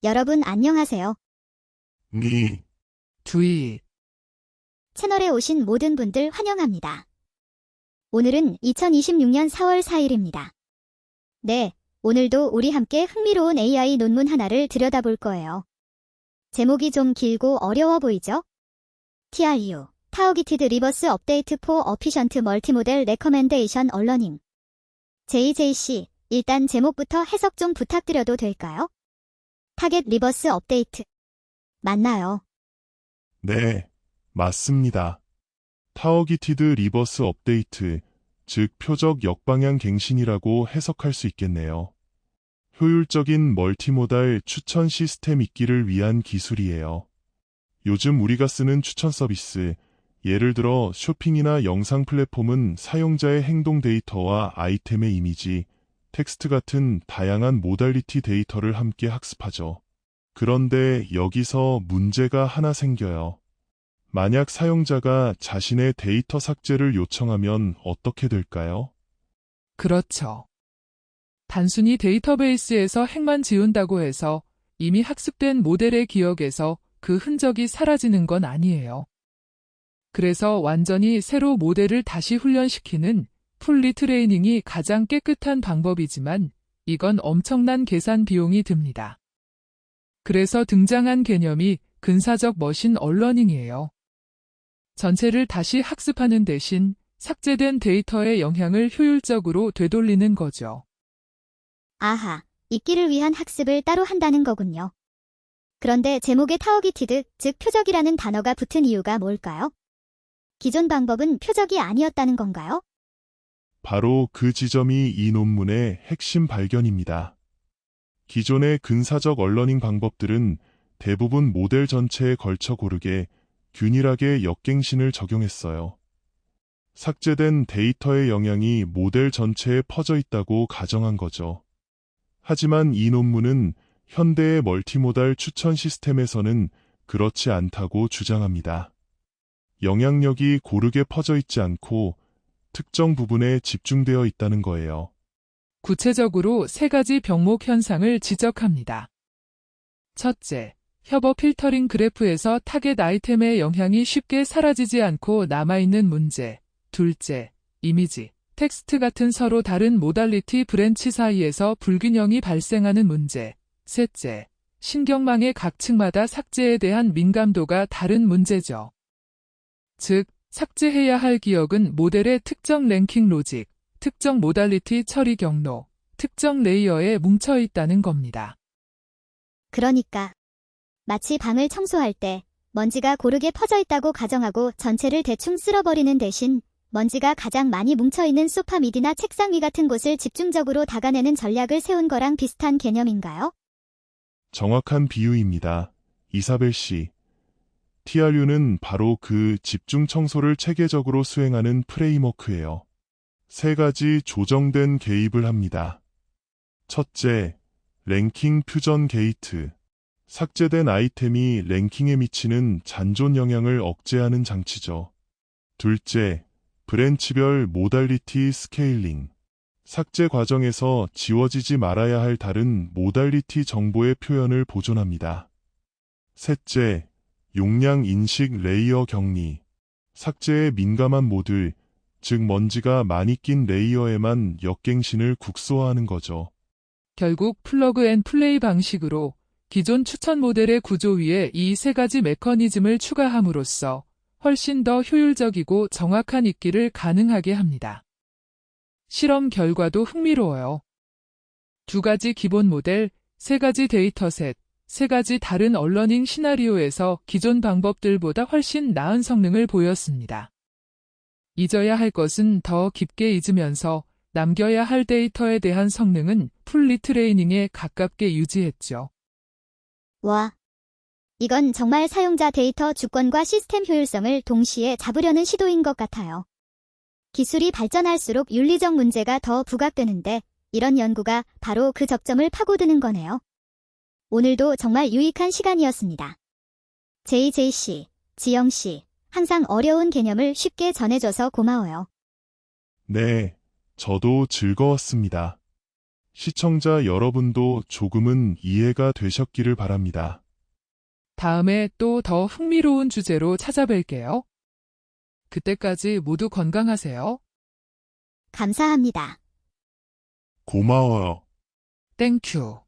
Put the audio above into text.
여러분 안녕하세요. 주의. 채널에 오신 모든 분들 환영합니다. 오늘은 2026년 4월 4일입니다. 네, 오늘도 우리 함께 흥미로운 AI 논문 하나를 들여다볼 거예요. 제목이 좀 길고 어려워 보이죠? TRU, Targeted Reverse Update for Efficient Multimodal Recommendation Learning. JJC, 일단 제목부터 해석 좀 부탁드려도 될까요? 타겟 리버스 업데이트. 맞나요? 네, 맞습니다. 타어기티드 리버스 업데이트, 즉 표적 역방향 갱신이라고 해석할 수 있겠네요. 효율적인 멀티모달 추천 시스템 있기를 위한 기술이에요. 요즘 우리가 쓰는 추천 서비스, 예를 들어 쇼핑이나 영상 플랫폼은 사용자의 행동 데이터와 아이템의 이미지, 텍스트 같은 다양한 모달리티 데이터를 함께 학습하죠. 그런데 여기서 문제가 하나 생겨요. 만약 사용자가 자신의 데이터 삭제를 요청하면 어떻게 될까요? 그렇죠. 단순히 데이터베이스에서 핵만 지운다고 해서 이미 학습된 모델의 기억에서 그 흔적이 사라지는 건 아니에요. 그래서 완전히 새로 모델을 다시 훈련시키는 풀 리트레이닝이 가장 깨끗한 방법이지만 이건 엄청난 계산 비용이 듭니다. 그래서 등장한 개념이 근사적 머신 얼러닝이에요. 전체를 다시 학습하는 대신 삭제된 데이터의 영향을 효율적으로 되돌리는 거죠. 아하, 읽기를 위한 학습을 따로 한다는 거군요. 그런데 제목에 타어기티드, 즉 표적이라는 단어가 붙은 이유가 뭘까요? 기존 방법은 표적이 아니었다는 건가요? 바로 그 지점이 이 논문의 핵심 발견입니다. 기존의 근사적 얼러닝 방법들은 대부분 모델 전체에 걸쳐 고르게 균일하게 역갱신을 적용했어요. 삭제된 데이터의 영향이 모델 전체에 퍼져 있다고 가정한 거죠. 하지만 이 논문은 현대의 멀티모달 추천 시스템에서는 그렇지 않다고 주장합니다. 영향력이 고르게 퍼져 있지 않고 특정 부분에 집중되어 있다는 거예요. 구체적으로 세 가지 병목 현상을 지적합니다. 첫째, 협업 필터링 그래프에서 타겟 아이템의 영향이 쉽게 사라지지 않고 남아있는 문제. 둘째, 이미지, 텍스트 같은 서로 다른 모달리티 브랜치 사이에서 불균형이 발생하는 문제. 셋째, 신경망의 각 층마다 삭제에 대한 민감도가 다른 문제죠. 즉, 삭제해야 할 기억은 모델의 특정 랭킹 로직, 특정 모달리티 처리 경로, 특정 레이어에 뭉쳐 있다는 겁니다. 그러니까 마치 방을 청소할 때 먼지가 고르게 퍼져 있다고 가정하고 전체를 대충 쓸어버리는 대신 먼지가 가장 많이 뭉쳐있는 소파 밑이나 책상 위 같은 곳을 집중적으로 닦아내는 전략을 세운 거랑 비슷한 개념인가요? 정확한 비유입니다. 이사벨 씨. TRU는 바로 그 집중 청소를 체계적으로 수행하는 프레임워크예요. 세 가지 조정된 개입을 합니다. 첫째, 랭킹 퓨전 게이트. 삭제된 아이템이 랭킹에 미치는 잔존 영향을 억제하는 장치죠. 둘째, 브랜치별 모달리티 스케일링. 삭제 과정에서 지워지지 말아야 할 다른 모달리티 정보의 표현을 보존합니다. 셋째, 용량 인식 레이어 격리. 삭제에 민감한 모듈, 즉 먼지가 많이 낀 레이어에만 역갱신을 국소화하는 거죠. 결국 플러그 앤 플레이 방식으로 기존 추천 모델의 구조 위에 이 세 가지 메커니즘을 추가함으로써 훨씬 더 효율적이고 정확한 읽기를 가능하게 합니다. 실험 결과도 흥미로워요. 두 가지 기본 모델, 세 가지 데이터셋, 세 가지 다른 얼러닝 시나리오에서 기존 방법들보다 훨씬 나은 성능을 보였습니다. 잊어야 할 것은 더 깊게 잊으면서 남겨야 할 데이터에 대한 성능은 풀 리트레이닝에 가깝게 유지했죠. 와, 이건 정말 사용자 데이터 주권과 시스템 효율성을 동시에 잡으려는 시도인 것 같아요. 기술이 발전할수록 윤리적 문제가 더 부각되는데 이런 연구가 바로 그 접점을 파고드는 거네요. 오늘도 정말 유익한 시간이었습니다. JJC, 지영씨, 항상 어려운 개념을 쉽게 전해줘서 고마워요. 네, 저도 즐거웠습니다. 시청자 여러분도 조금은 이해가 되셨기를 바랍니다. 다음에 또 더 흥미로운 주제로 찾아뵐게요. 그때까지 모두 건강하세요. 감사합니다. 고마워요. 땡큐.